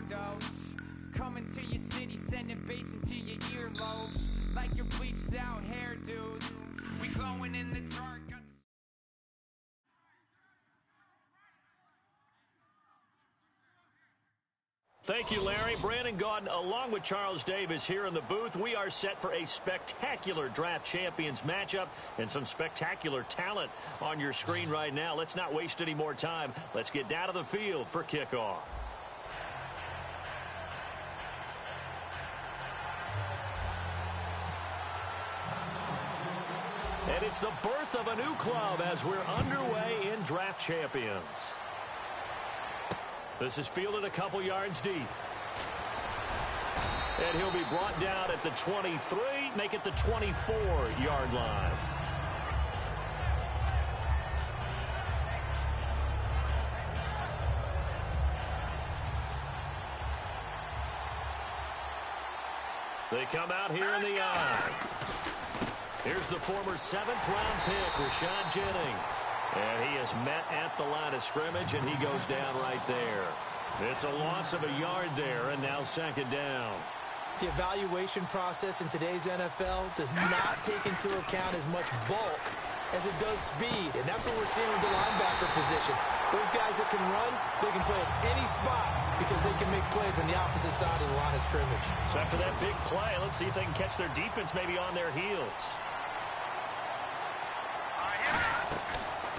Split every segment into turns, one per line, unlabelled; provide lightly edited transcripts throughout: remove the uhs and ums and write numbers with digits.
weirdos. Coming to your city, sending bass into your earlobes. Like your bleached out hairdos. We glowing in the dark.
Thank you, Larry. Brandon Gaudin, along with Charles Davis here in the booth. We are set for a spectacular draft champions matchup and some spectacular talent on your screen right now. Let's not waste any more time. Let's get down to the field for kickoff. And it's the birth of a new club as we're underway in draft champions. This is fielded a couple yards deep. And he'll be brought down at the 23, make it the 24-yard line. They come out here in the eye. Here's the former 7th-round pick, Rashad Jennings. And he is met at the line of scrimmage, and he goes down right there. It's a loss of a yard there, and now second down.
The evaluation process in today's NFL does not take into account as much bulk as it does speed, and that's what we're seeing with the linebacker position. Those guys that can run, they can play at any spot because they can make plays on the opposite side of the line of scrimmage.
So after that big play, let's see if they can catch their defense maybe on their heels.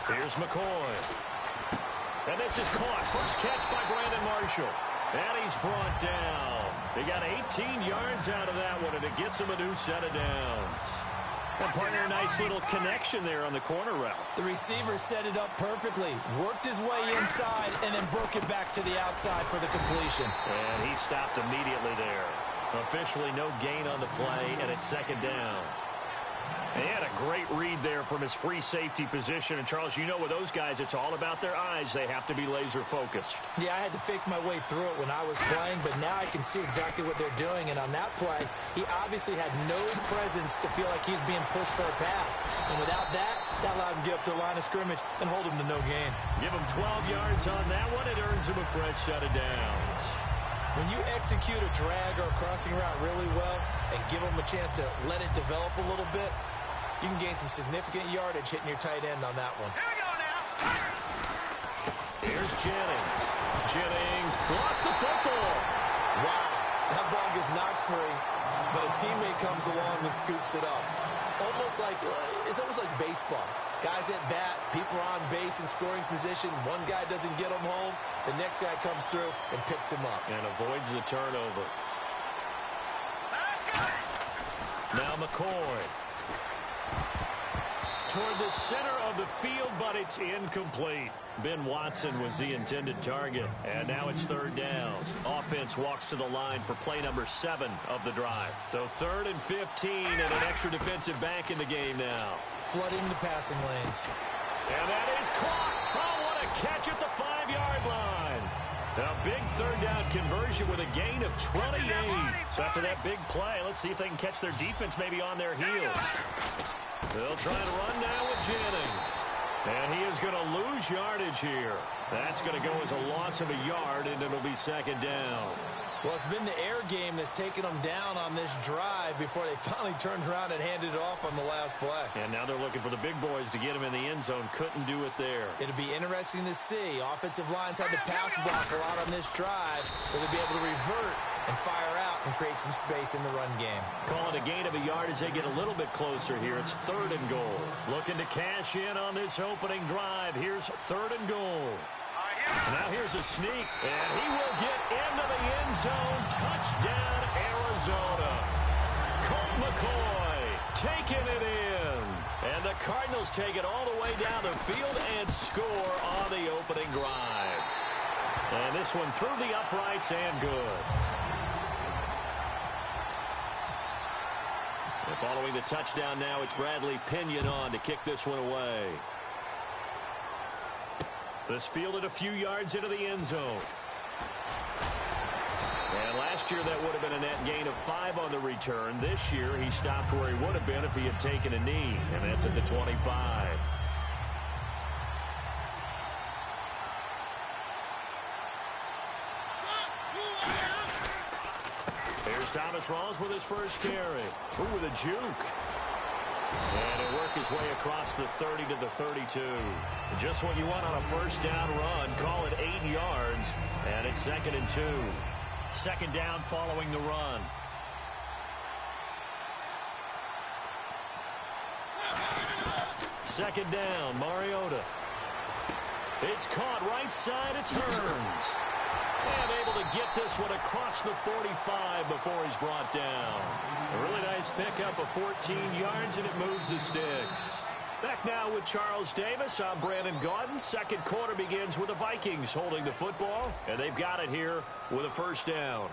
Here's McCoy. And this is caught. First catch by Brandon Marshall. And he's brought down. They got 18 yards out of that one, and it gets him a new set of downs. And partner, a nice little connection there on the corner route.
The receiver set it up perfectly, worked his way inside, and then broke it back to the outside for the completion.
And he stopped immediately there. Officially no gain on the play, and it's second down. He had a great read there from his free safety position. And, Charles, you know with those guys, it's all about their eyes. They have to be laser-focused.
Yeah, I had to fake my way through it when I was playing, but now I can see exactly what they're doing. And on that play, he obviously had no presence to feel like he's being pushed for a pass. And without that, that allowed him to get up to the line of scrimmage and hold him to no gain.
Give him 12 yards on that one. It earns him a fresh set of downs.
When you execute a drag or a crossing route really well and give them a chance to let it develop a little bit, you can gain some significant yardage hitting your tight end on that one.
Here we go now.
Here's Jennings. Jennings lost the football.
Wow, that ball gets knocked free, but a teammate comes along and scoops it up. It's almost like baseball. Guys at bat, people are on base in scoring position. One guy doesn't get him home. The next guy comes through and picks him up.
And avoids the turnover.
Let's go.
Now McCoy. Toward the center of the field, but it's incomplete. Ben Watson was the intended target. And now it's third down. Offense walks to the line for play number 7 of the drive. So 3rd and 15 and an extra defensive back in the game now.
Flooding the passing lanes.
And that is caught. Oh, what a catch at the 5-yard line. A big third down conversion with a gain of 28. So after that big play, let's see if they can catch their defense maybe on their heels. They'll try to run now with Jennings. And he is going to lose yardage here. That's going to go as a loss of a yard, and it'll be second down.
Well, it's been the air game that's taken them down on this drive before they finally turned around and handed it off on the last play.
And now they're looking for the big boys to get him in the end zone. Couldn't do it there.
It'll be interesting to see. Offensive lines had to pass block a lot on this drive. Will they be able to revert and fire out and create some space in the run game?
Calling a gain of a yard as they get a little bit closer here. It's 3rd and goal. Looking to cash in on this opening drive. Here's 3rd and goal. Now here's a sneak, and he will get into the end zone. Touchdown, Arizona. Colt McCoy taking it in. And the Cardinals take it all the way down the field and score on the opening drive. And this one through the uprights and good. And following the touchdown now, it's Bradley Pinion on to kick this one away. This fielded a few yards into the end zone. And last year that would have been a net gain of 5 on the return. This year he stopped where he would have been if he had taken a knee, and that's at the 25. Here's Thomas Rawls with his first carry. Ooh, with a juke. And he'll work his way across the 30 to the 32. Just what you want on a first down run. Call it 8 yards. And it's 2nd and 2. Second down following the run. Second down, Mariota. It's caught right side. It's Hearns. And able to get this one across the 45 before he's brought down. A really nice pickup of 14 yards, and it moves the sticks. Back now with Charles Davis. I'm Brandon Gaudin. Second quarter begins with the Vikings holding the football, and they've got it here with a first down.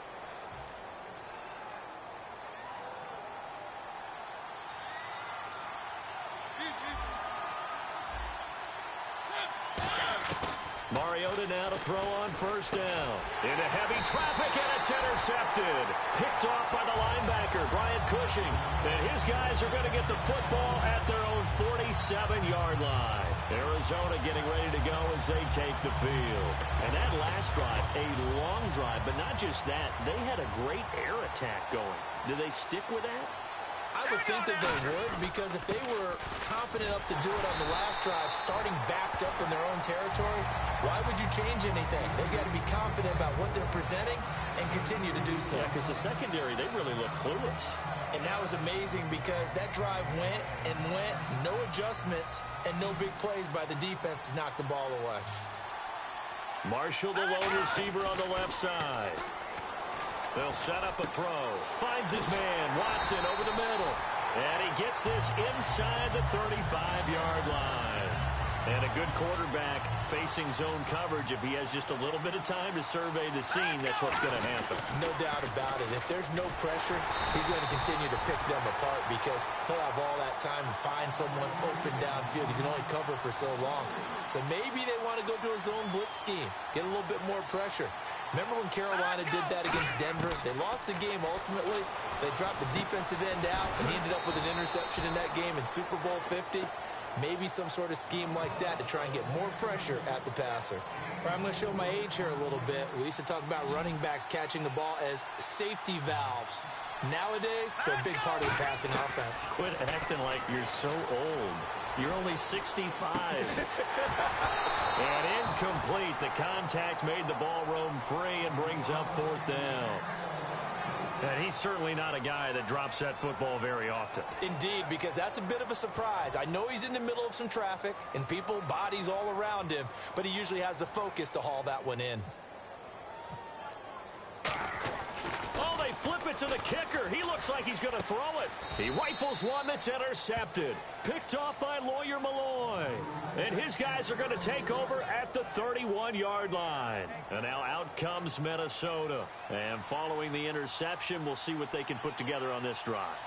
Mariota now to throw on first down. Into heavy traffic, and it's intercepted. Picked off by the linebacker, Brian Cushing. And his guys are going to get the football at their own 47-yard line. Arizona getting ready to go as they take the field. And that last drive, a long drive, but not just that. They had a great air attack going. Do they stick with that?
I would think that they would, because if they were confident enough to do it on the last drive, starting backed up in their own territory, why would you change anything? They've got to be confident about what they're presenting and continue to do so.
Yeah, because the secondary, they really look clueless.
And that was amazing because that drive went and went, no adjustments, and no big plays by the defense to knock the ball away.
Marshall, the lone receiver on the left side. They'll set up a throw. Finds his man, Watson, over the middle. And he gets this inside the 35-yard line. And a good quarterback facing zone coverage. If he has just a little bit of time to survey the scene, that's what's going to happen.
No doubt about it. If there's no pressure, he's going to continue to pick them apart because he'll have all that time to find someone open downfield. He can only cover for so long. So maybe they want to go to a zone blitz scheme, get a little bit more pressure. Remember when Carolina did that against Denver? They lost the game ultimately. They dropped the defensive end out, and he ended up with an interception in that game in Super Bowl 50. Maybe some sort of scheme like that to try and get more pressure at the passer. All right, I'm going to show my age here a little bit. We used to talk about running backs catching the ball as safety valves. Nowadays, they're a big part of the passing offense.
Quit acting like you're so old. You're only 65. And incomplete. The contact made the ball roam free and brings up fourth down. And he's certainly not a guy that drops that football very often.
Indeed, because that's a bit of a surprise. I know he's in the middle of some traffic and people, bodies all around him, but he usually has the focus to haul that one in.
Oh, they flip it to the kicker. He looks like he's going to throw it. He rifles one that's intercepted. Picked off by Lawyer Malloy. And his guys are going to take over at the 31-yard line. And now out comes Minnesota. And following the interception, we'll see what they can put together on this drive.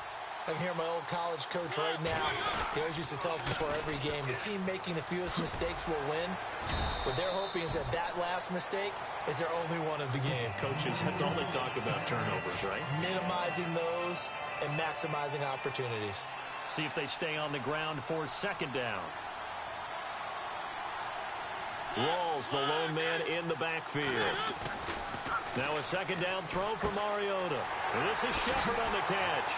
I can hear my old college coach right now. He always used to tell us before every game, the team making the fewest mistakes will win. What they're hoping is that that last mistake is their only one of the game.
Coaches, that's all they talk about, turnovers, right?
Minimizing those and maximizing opportunities.
See if they stay on the ground for second down. Rawls, the lone man in the backfield. Now a second down throw for Mariota. And this is Shepard on the catch.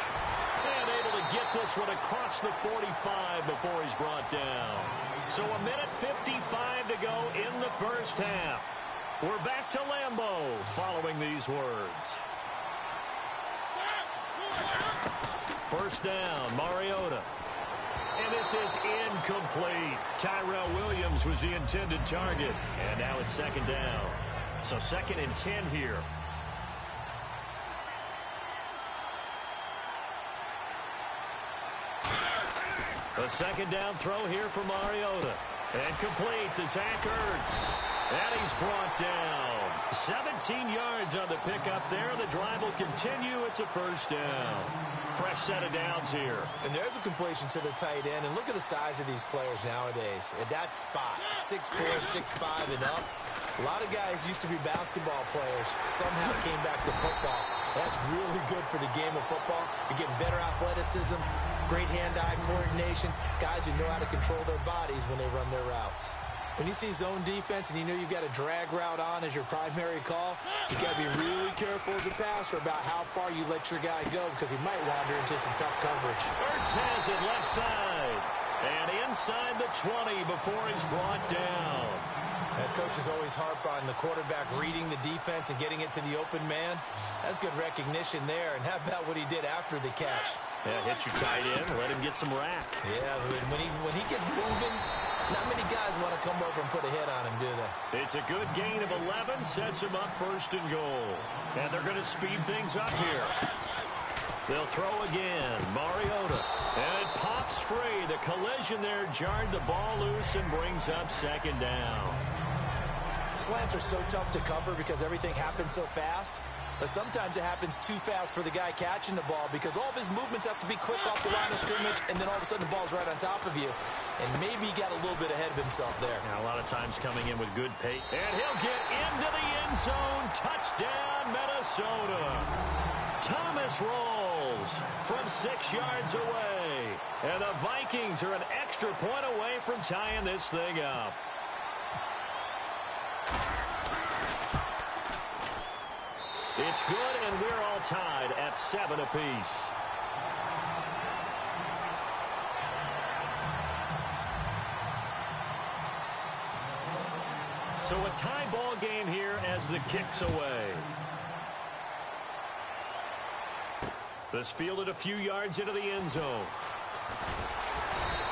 And able to get this one across the 45 before he's brought down. So a minute 55 to go in the first half. We're back to Lambeau following these words. First down, Mariota. And this is incomplete. Tyrell Williams was the intended target. And now it's second down. So 2nd and 10 here. A second down throw here for Mariota. And complete to Zach Ertz. And he's brought down. 17 yards on the pickup there. The drive will continue. It's a first down. Fresh set of downs here.
And there's a completion to the tight end. And look at the size of these players nowadays. At that spot, 6'4", 6'5", and up. A lot of guys used to be basketball players. Somehow came back to football. That's really good for the game of football. You're getting better athleticism, great hand-eye coordination, guys who know how to control their bodies when they run their routes. When you see zone defense and you know you've got a drag route on as your primary call, you got to be really careful as a passer about how far you let your guy go because he might wander into some tough coverage.
Ertz has it left side. And inside the 20 before he's brought down.
That coach is always harp on the quarterback reading the defense and getting it to the open man. That's good recognition there. And how about what he did after the catch?
Yeah, hit your tight end, let him get some rack.
Yeah, when he gets moving, not many guys want to come over and put a hit on him, do they?
It's a good gain of 11, sets him up 1st and goal. And they're going to speed things up here. They'll throw again. Mariota. And it pops free. The collision there jarred the ball loose and brings up 2nd down.
Slants are so tough to cover because everything happens so fast. But sometimes it happens too fast for the guy catching the ball because all of his movements have to be quick off the line of scrimmage, and then all of a sudden the ball's right on top of you. And maybe he got a little bit ahead of himself there.
Yeah, a lot of times coming in with good pace. And he'll get into the end zone. Touchdown, Minnesota. Thomas rolls from 6 yards away. And the Vikings are an extra point away from tying this thing up. It's good, and we're all tied at 7 apiece. So a tie ball game here as the kick's away. This fielded a few yards into the end zone.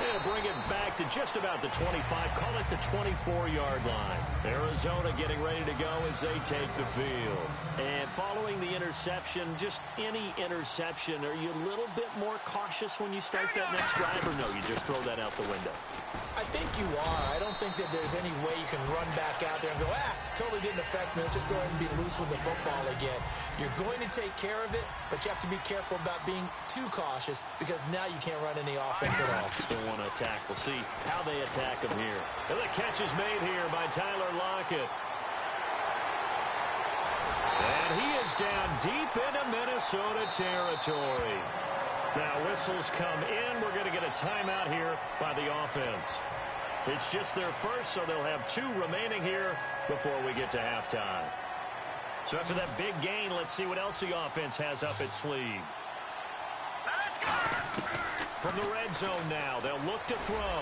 They'll bring it back to just about the 25. Call it the 24-yard line. Arizona getting ready to go as they take the field. And following the interception, just any interception, are you a little bit more cautious when you start that next drive, or no, you just throw that out the window?
I think you are. I don't think that there's any way you can run back out there and go, totally didn't affect me. Let's just go ahead and be loose with the football again. You're going to take care of it, but you have to be careful about being too cautious because now you can't run any offense at all.
They want to attack. We'll see how they attack him here. And the catch is made here by Tyler Lockett. And he is down deep into Minnesota territory. Now whistles come in. We're going to get a timeout here by the offense. It's just their first, so they'll have 2 remaining here before we get to halftime. So after that big gain, let's see what else the offense has up its sleeve. From the red zone now, they'll look to throw.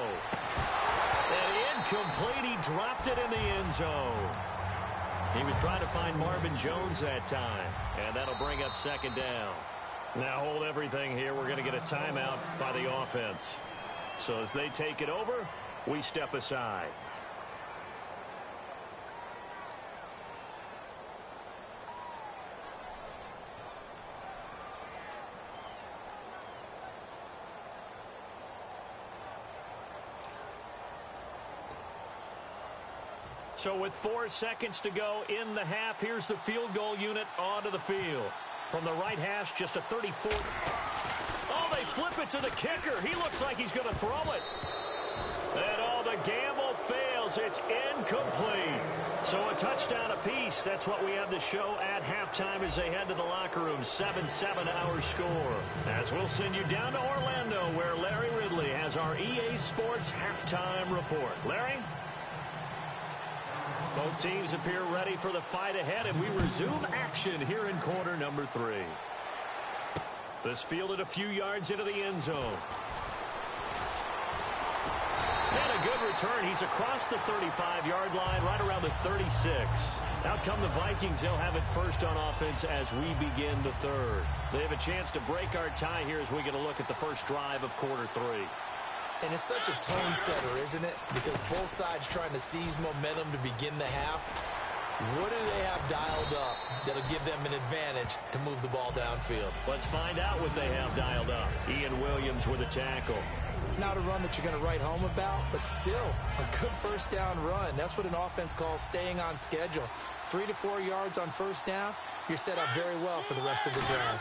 And incomplete, he dropped it in the end zone. He was trying to find Marvin Jones that time, and that'll bring up 2nd down. Now hold everything here. We're going to get a timeout by the offense. So as they take it over, we step aside. So with 4 seconds to go in the half, here's the field goal unit onto the field. From the right hash, just a 34. Oh, they flip it to the kicker. He looks like he's going to throw it. And the gamble fails. It's incomplete. So a touchdown apiece. That's what we have to show at halftime as they head to the locker room. 7-7 our score. As we'll send you down to Orlando, where Larry Ridley has our EA Sports halftime report. Larry? Both teams appear ready for the fight ahead, and we resume action here in quarter number 3. This fielded a few yards into the end zone. And a good return. He's across the 35-yard line, right around the 36. Out come the Vikings. They'll have it first on offense as we begin the 3rd. They have a chance to break our tie here as we get a look at the first drive of quarter 3.
And it's such a tone setter, isn't it? Because both sides trying to seize momentum to begin the half. What do they have dialed up that'll give them an advantage to move the ball downfield?
Let's find out what they have dialed up. Ian Williams with a tackle.
Not a run that you're going to write home about, but still a good first down run. That's what an offense calls staying on schedule. 3 to 4 yards on first down, you're set up very well for the rest of the drive.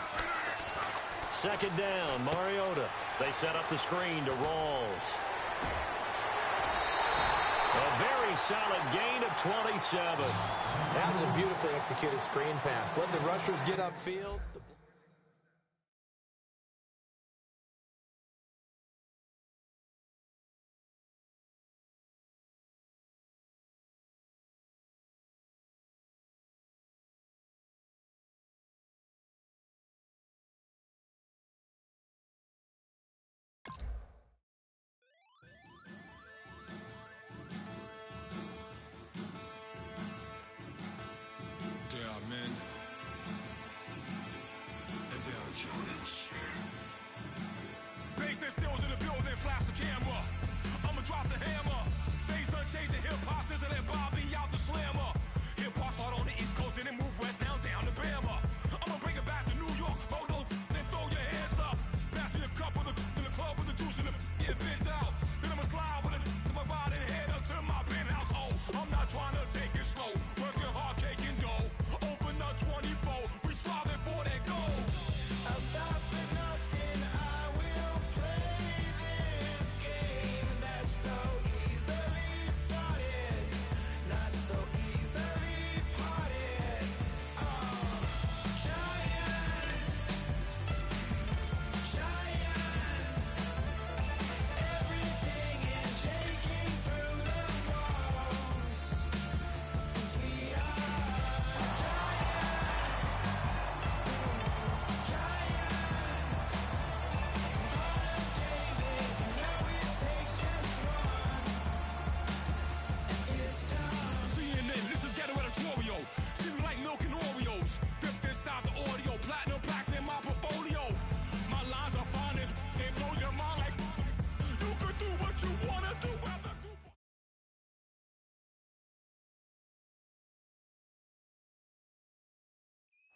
2nd down, Mariota. They set up the screen to Rawls. A very solid gain of 27.
That was a beautifully executed screen pass. Let the rushers get upfield.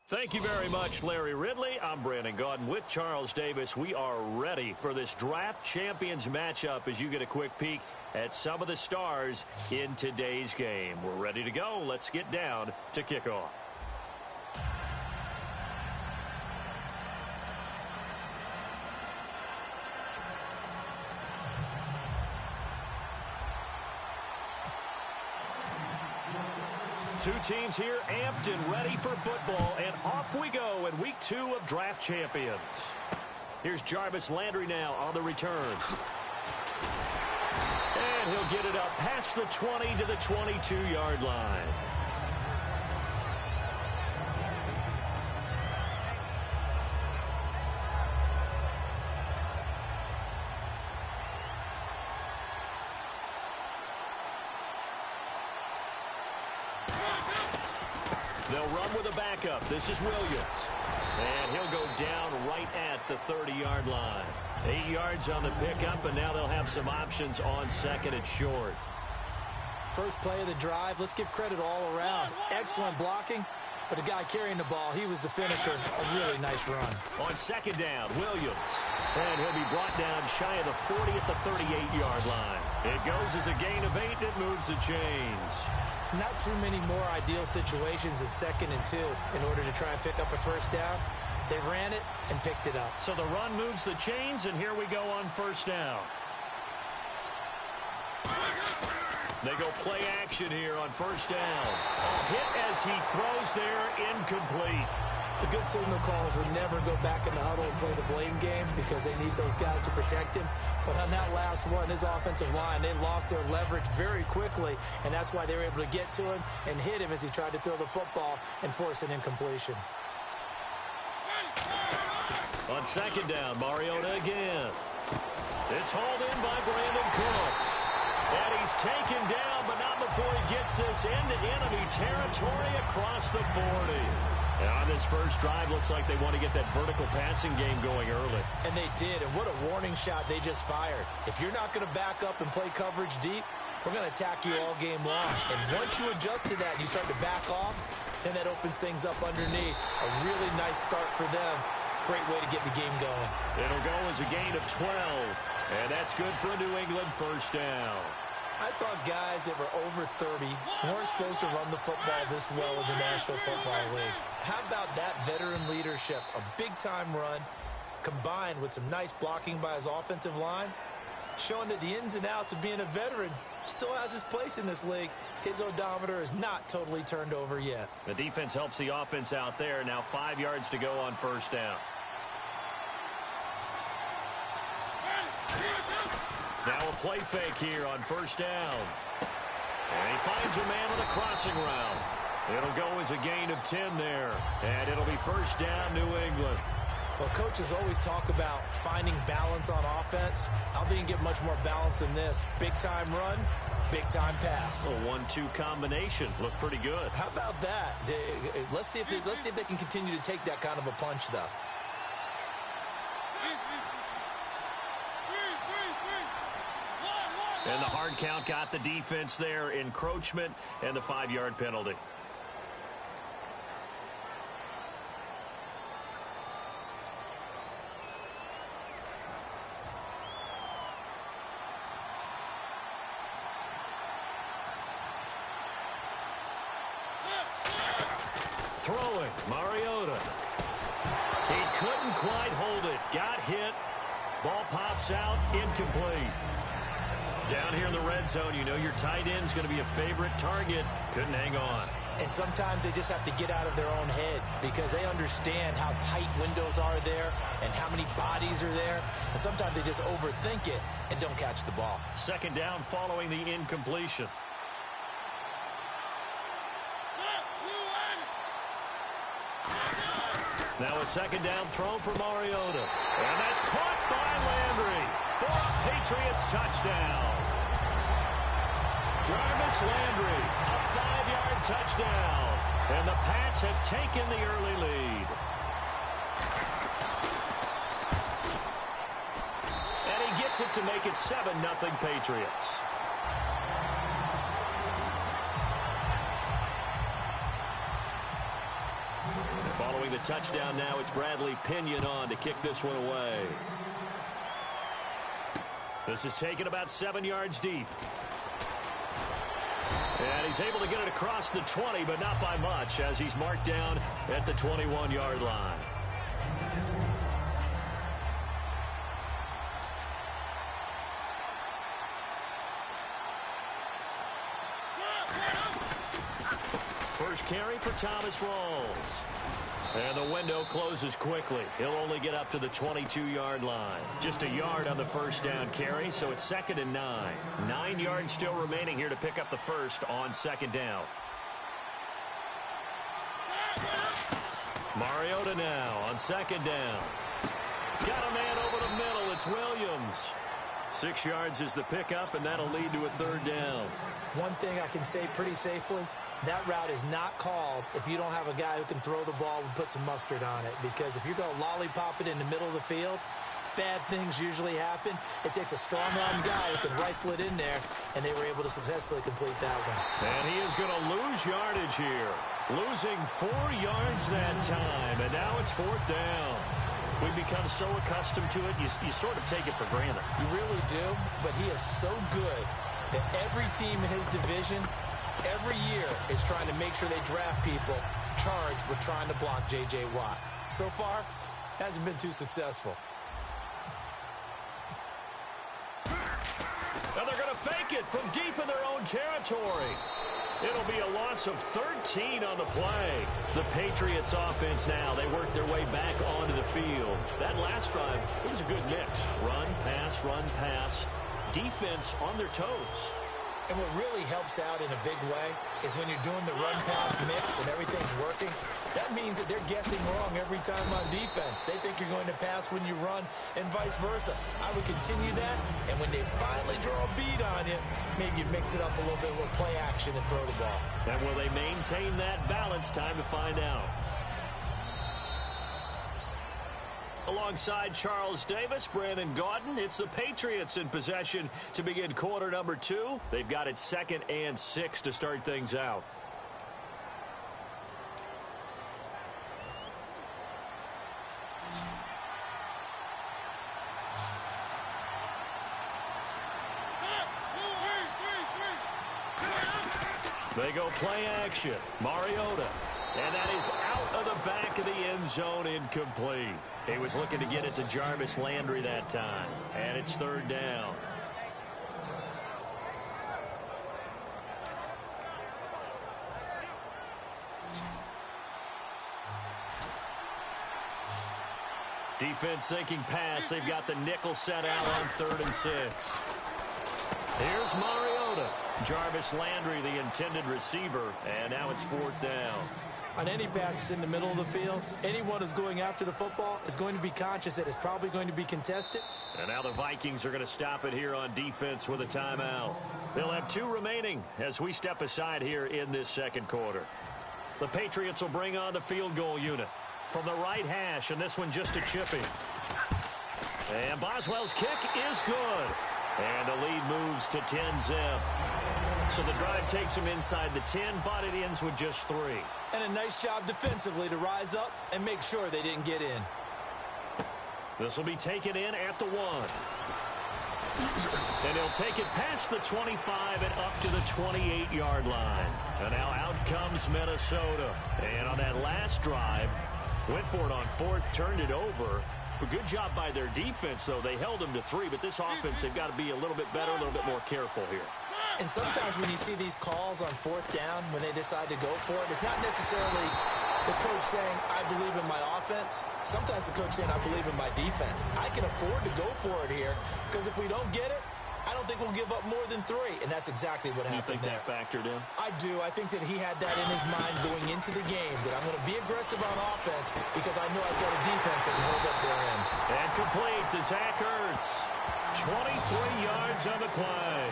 Thank you very much, Larry Ridley. I'm Brandon Gaudin with Charles Davis. We are ready for this draft champions matchup as you get a quick peek at some of the stars in today's game. We're ready to go. Let's get down to kickoff. Two teams here amped and ready for football, and off we go in week 2 of draft champions. Here's Jarvis Landry now on the return. And he'll get it up past the 20 to the 22-yard line. They'll run with a backup. This is Williams. And he'll go down right at the 30-yard line. 8 yards on the pickup, and now they'll have some options on second and short.
First play of the drive, let's give credit all around. Excellent blocking, but the guy carrying the ball, he was the finisher. A really nice run.
On second down, Williams. And he'll be brought down shy of the 40 at the 38-yard line. It goes as a gain of 8, and it moves the chains.
Not too many more ideal situations at 2nd and 2 in order to try and pick up a first down. They ran it and picked it up.
So the run moves the chains, and here we go on first down. They go play action here on first down. A hit as he throws there, incomplete.
The good signal callers would never go back in the huddle and play the blame game because they need those guys to protect him. But on that last one, his offensive line, they lost their leverage very quickly, and that's why they were able to get to him and hit him as he tried to throw the football and force an incompletion.
On second down, Mariota again. It's hauled in by Brandon Cooks. And he's taken down, but not before he gets this into enemy territory across the 40. And on this first drive, looks like they want to get that vertical passing game going early.
And they did, and what a warning shot they just fired. If you're not going to back up and play coverage deep, we're going to attack you all game long. And once you adjust to that and you start to back off, then that opens things up underneath. A really nice start for them. Great way to get the game going.
It'll go as a gain of 12, and that's good for a New England first down.
I thought guys that were over 30 weren't supposed to run the football this well in the National Football League. How about that veteran leadership? A big-time run combined with some nice blocking by his offensive line, showing that the ins and outs of being a veteran still has his place in this league. His odometer is not totally turned over yet.
The defense helps the offense out there. Now 5 yards to go on first down. Now a play fake here on first down. And he finds a man on the crossing route. It'll go as a gain of 10 there. And it'll be first down, New England.
Well, coaches always talk about finding balance on offense. I don't think you can get much more balance than this. Big-time run, big-time pass.
A 1-2 combination. Looked pretty good.
How about that? Let's see if they can continue to take that kind of a punch, though.
And the hard count got the defense there. Encroachment and the 5-yard penalty. Throwing, Mariota. He couldn't quite hold it. Got hit. Ball pops out, incomplete. Down here in the red zone, you know your tight end's going to be a favorite target. Couldn't hang on.
And sometimes they just have to get out of their own head because they understand how tight windows are there and how many bodies are there. And sometimes they just overthink it and don't catch the ball.
Second down following the incompletion. Now a second down throw for Mariota. And that's caught by Landry for a Patriots touchdown. Jarvis Landry, a 5-yard touchdown. And the Pats have taken the early lead. And he gets it to make it 7-0 Patriots. Throwing the touchdown now, it's Bradley Pinion on to kick this one away. This is taken about 7 yards deep. And he's able to get it across the 20, but not by much, as he's marked down at the 21-yard line. First carry for Thomas Rawls. And the window closes quickly. He'll only get up to the 22-yard line. Just a yard on the first down carry, so it's 2nd and 9. 9 yards still remaining here to pick up the first on 2nd down. Mariota now on 2nd down. Got a man over the middle. It's Williams. 6 yards is the pickup, and that'll lead to a 3rd down.
One thing I can say pretty safely, that route is not called if you don't have a guy who can throw the ball and put some mustard on it. Because if you're going to lollipop it in the middle of the field, bad things usually happen. It takes a strong-arm guy who can rifle it in there, and they were able to successfully complete that one.
And he is going to lose yardage here. Losing 4 yards that time, and now it's 4th down. We've become so accustomed to it, you sort of take it for granted.
You really do, but he is so good that every team in his division every year is trying to make sure they draft people charged with trying to block J.J. Watt. So far, hasn't been too successful.
And they're going to fake it from deep in their own territory. It'll be a loss of 13 on the play. The Patriots offense now, they work their way back onto the field. That last drive, it was a good mix. Run, pass, defense on their toes.
And what really helps out in a big way is when you're doing the run-pass mix and everything's working, that means that they're guessing wrong every time on defense. They think you're going to pass when you run and vice versa. I would continue that, and when they finally draw a bead on you, maybe you mix it up a little bit with play action and throw the ball.
And will they maintain that balance? Time to find out. Alongside Charles Davis, Brandon Gaudin, it's the Patriots in possession to begin quarter number 2. They've got it 2nd and 6 to start things out. They go play action. Mariota. And that is out of the back of the end zone, incomplete. He was looking to get it to Jarvis Landry that time. And it's 3rd down. Defense thinking pass. They've got the nickel set out on 3rd and 6. Here's Mariota. Jarvis Landry, the intended receiver. And now it's 4th down.
On any passes in the middle of the field, anyone who's going after the football is going to be conscious that it's probably going to be contested.
And now the Vikings are going to stop it here on defense with a timeout. They'll have 2 remaining as we step aside here in this 2nd quarter. The Patriots will bring on the field goal unit from the right hash, and this one just a chipping. And Boswell's kick is good. And the lead moves to 10-zip. So the drive takes him inside the 10, but it ends with just 3.
And a nice job defensively to rise up and make sure they didn't get in.
This will be taken in at the 1. And he'll take it past the 25 and up to the 28-yard line. And now out comes Minnesota. And on that last drive, went for it on 4th, turned it over. A good job by their defense, though. They held them to 3, but this offense, they've got to be a little bit better, a little bit more careful here.
And sometimes when you see these calls on 4th down, when they decide to go for it, it's not necessarily the coach saying, I believe in my offense. Sometimes the coach saying, I believe in my defense. I can afford to go for it here, because if we don't get it, I don't think we'll give up more than 3, and that's exactly what happened there.
You think that factored in?
I do. I think that he had that in his mind going into the game, that I'm going to be aggressive on offense because I know I've got a defense that can hold up their end.
And complete to Zach Ertz. 23 yards on the play.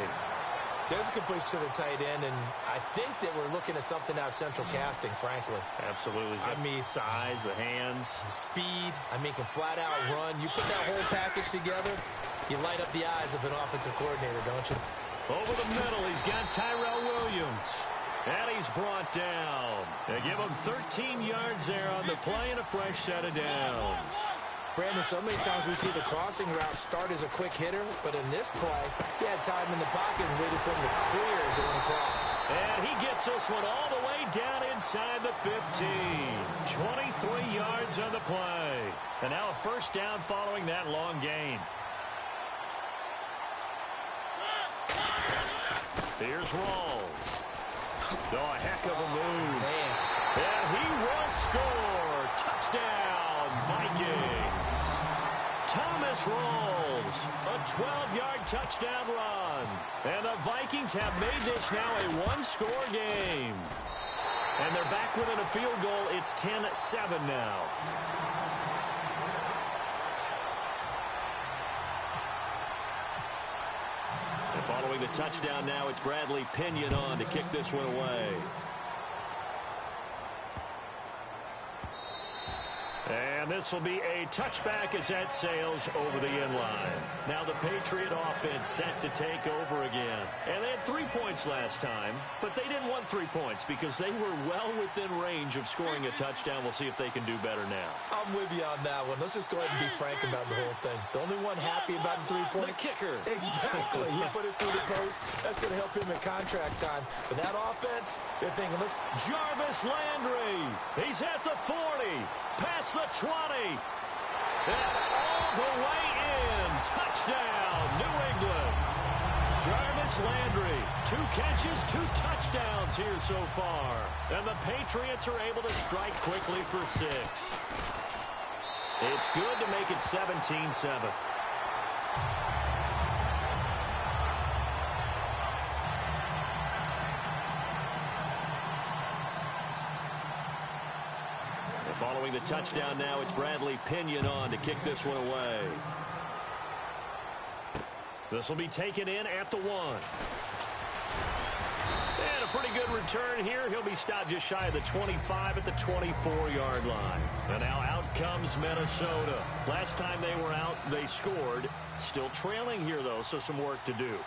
There's a completion to the tight end, and I think that we're looking at something out of central casting, frankly.
Absolutely.
I mean,
size, the hands.
Speed. I mean, can flat out run. You put that whole package together, you light up the eyes of an offensive coordinator, don't you?
Over the middle, he's got Tyrell Williams. And he's he's brought down. They give him 13 yards there on the play and a fresh set of downs.
Brandon, so many times we see the crossing route start as a quick hitter, but in this play, he had time in the pocket and waited for him to clear going across.
And he gets this one all the way down inside the 15. 23 yards on the play. And now a first down following that long gain. Here's Rawls. Oh, a heck of a move.
Man.
And he will score. Touchdown, Vikings. Thomas Rawls, a 12-yard touchdown run. And the Vikings have made this now a one-score game. And they're back within a field goal. It's 10-7 now. And following the touchdown now, it's Bradley Pinion on to kick this one away. And this will be a touchback as that sails over the end line. Now the Patriot offense set to take over again. And they had 3 points last time, but they didn't want 3 points because they were well within range of scoring a touchdown. We'll see if they can do better now.
I'm with you on that one. Let's just go ahead and be frank about the whole thing. The only one happy about the 3-point.
The kicker.
Exactly. He put it through the post. That's going to help him in contract time. But that offense, they're thinking, let's...
Jarvis Landry. He's at the 40. Past the 20. And all the way in. Touchdown, New England. Jarvis Landry, 2 catches, 2 touchdowns here so far. And the Patriots are able to strike quickly for 6. It's good to make it 17-7. Following the touchdown now, it's Bradley Pinion on to kick this one away. This will be taken in at the 1. And a pretty good return here. He'll be stopped just shy of the 25 at the 24-yard line. And now out comes Minnesota. Last time they were out, they scored. Still trailing here, though, so some work to do.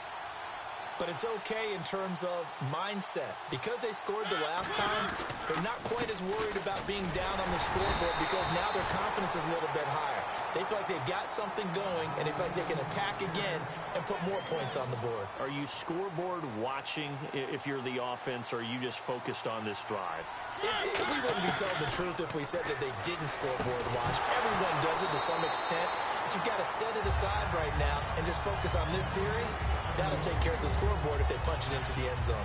But it's okay in terms of mindset. Because they scored the last time, they're not quite as worried about being down on the scoreboard because now their confidence is a little bit higher. They feel like they've got something going, and they feel like they can attack again and put more points on the board.
Are you scoreboard watching if you're the offense, or are you just focused on this drive?
We wouldn't be telling the truth if we said that they didn't scoreboard watch. Everyone does it to some extent, but you've got to set it aside right now and just focus on this series. That'll take care of the scoreboard if they punch it into the end zone.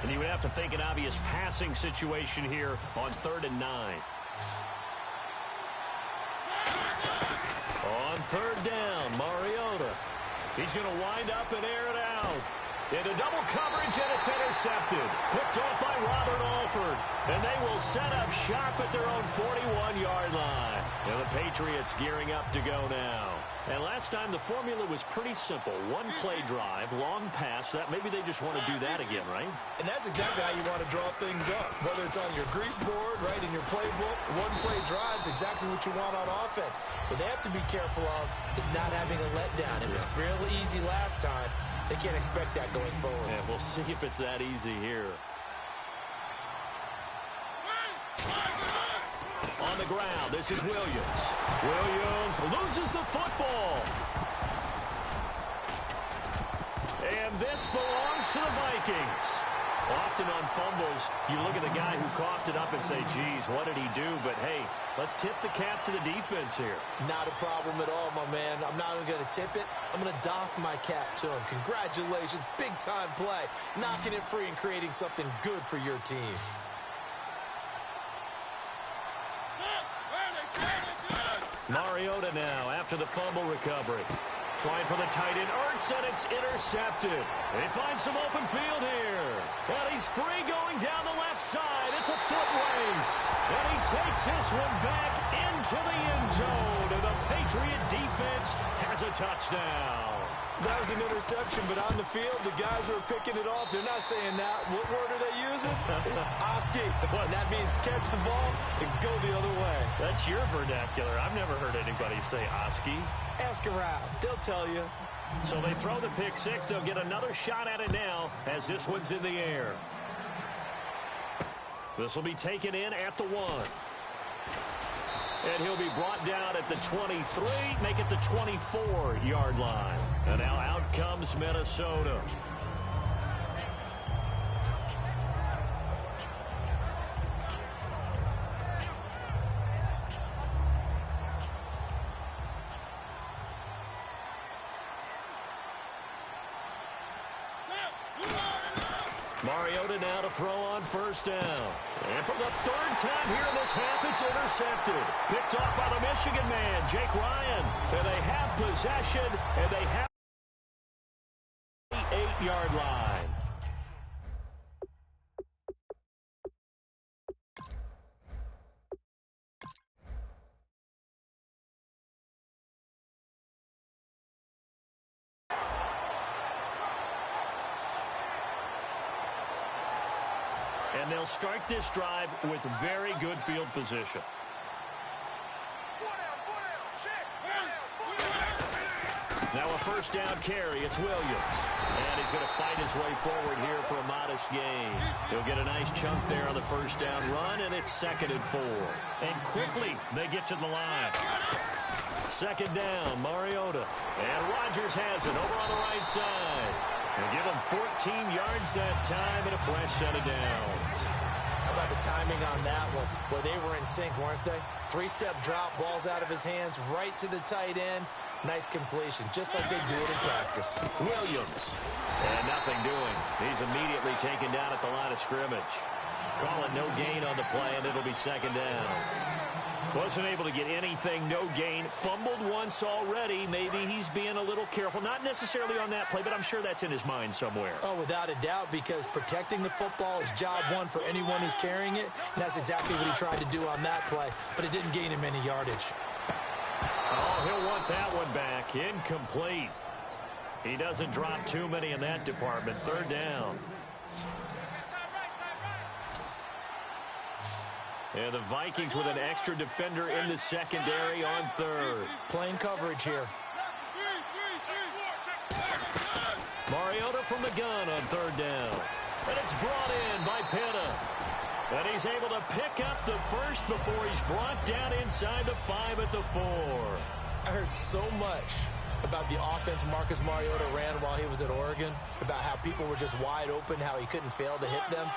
And you would have to think an obvious passing situation here on 3rd and 9. On 3rd down, Mariota. He's going to wind up and air it out. Into double coverage, and it's intercepted. Picked off by Robert Alford. And they will set up shop at their own 41-yard line. And the Patriots gearing up to go now. And last time, the formula was pretty simple. One-play drive, long pass. That maybe they just want to do that again, right?
And that's exactly how you want to draw things up. Whether it's on your grease board, right, in your playbook, one-play drive is exactly what you want on offense. What they have to be careful of is not having a letdown. It was real easy last time. They can't expect that going forward.
Yeah, we'll see if it's that easy here. On the ground, this is Williams. Williams loses the football. And this belongs to the Vikings. Often on fumbles, you look at the guy who coughed it up and say, geez, what did he do? But, hey, let's tip the cap to the defense here.
Not a problem at all, my man. I'm not even going to tip it. I'm going to doff my cap to him. Congratulations. Big-time play. Knocking it free and creating something good for your team.
Mariota now after the fumble recovery. Trying for the tight end, Ertz, and it's intercepted. They find some open field here. And he's free going down the left side. It's a foot race. And he takes this one back into the end zone. And the Patriot defense has a touchdown.
That was an interception, but on the field, the guys who are picking it off, they're not saying that. What word are they using? It's Oski. And that means catch the ball and go the other way.
That's your vernacular. I've never heard anybody say Oski.
Ask around. They'll tell you.
So they throw the pick six. They'll get another shot at it now as this one's in the air. This will be taken in at the 1. And he'll be brought down at the 23, make it the 24-yard line. And now out comes Minnesota. Mariota now to throw on first down. And for the third time here in this half, it's intercepted. Picked off by the Michigan man, Jake Ryan. And they have possession, and they have the 8-yard line. And they'll start this drive with very good field position. Now a first down carry. It's Williams. And he's going to fight his way forward here for a modest gain. He'll get a nice chunk there on the first down run, and it's 2nd and 4. And quickly they get to the line. Second down, Mariota. And Rodgers has it over on the right side. They'll give him 14 yards that time and a fresh set of downs.
How about the timing on that one? Boy, they were in sync, weren't they? 3-step drop, balls out of his hands, right to the tight end. Nice completion, just like they do it in practice.
Williams. And nothing doing. He's immediately taken down at the line of scrimmage. Call it no gain on the play, and it'll be second down. Wasn't able to get anything, no gain. Fumbled once already. Maybe he's being a little careful. Not necessarily on that play, but I'm sure that's in his mind somewhere.
Oh, without a doubt, because protecting the football is job one for anyone who's carrying it. And that's exactly what he tried to do on that play, but it didn't gain him any yardage.
Oh, he'll want that one back. Incomplete. He doesn't drop too many in that department. Third down. And the Vikings with an extra defender in the secondary on third.
Playing coverage here.
Mariota from the gun on third down. And it's brought in by Pitta. And he's able to pick up the first before he's brought down inside the 5 at the 4.
I heard so much about the offense Marcus Mariota ran while he was at Oregon, about how people were just wide open, how he couldn't fail to hit them.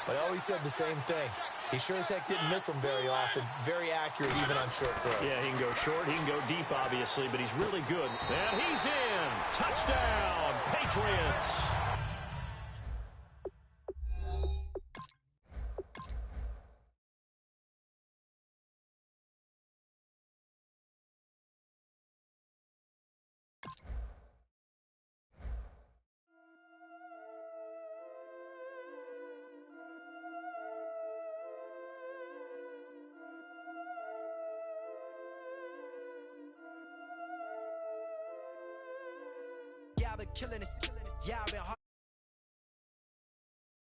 But I always said the same thing. He sure as heck didn't miss them very often. Very accurate even on short throws.
Yeah, he can go short. He can go deep, obviously, but he's really good. And he's in. Touchdown, Patriots.
I've been killing it. Yeah, I've been hard.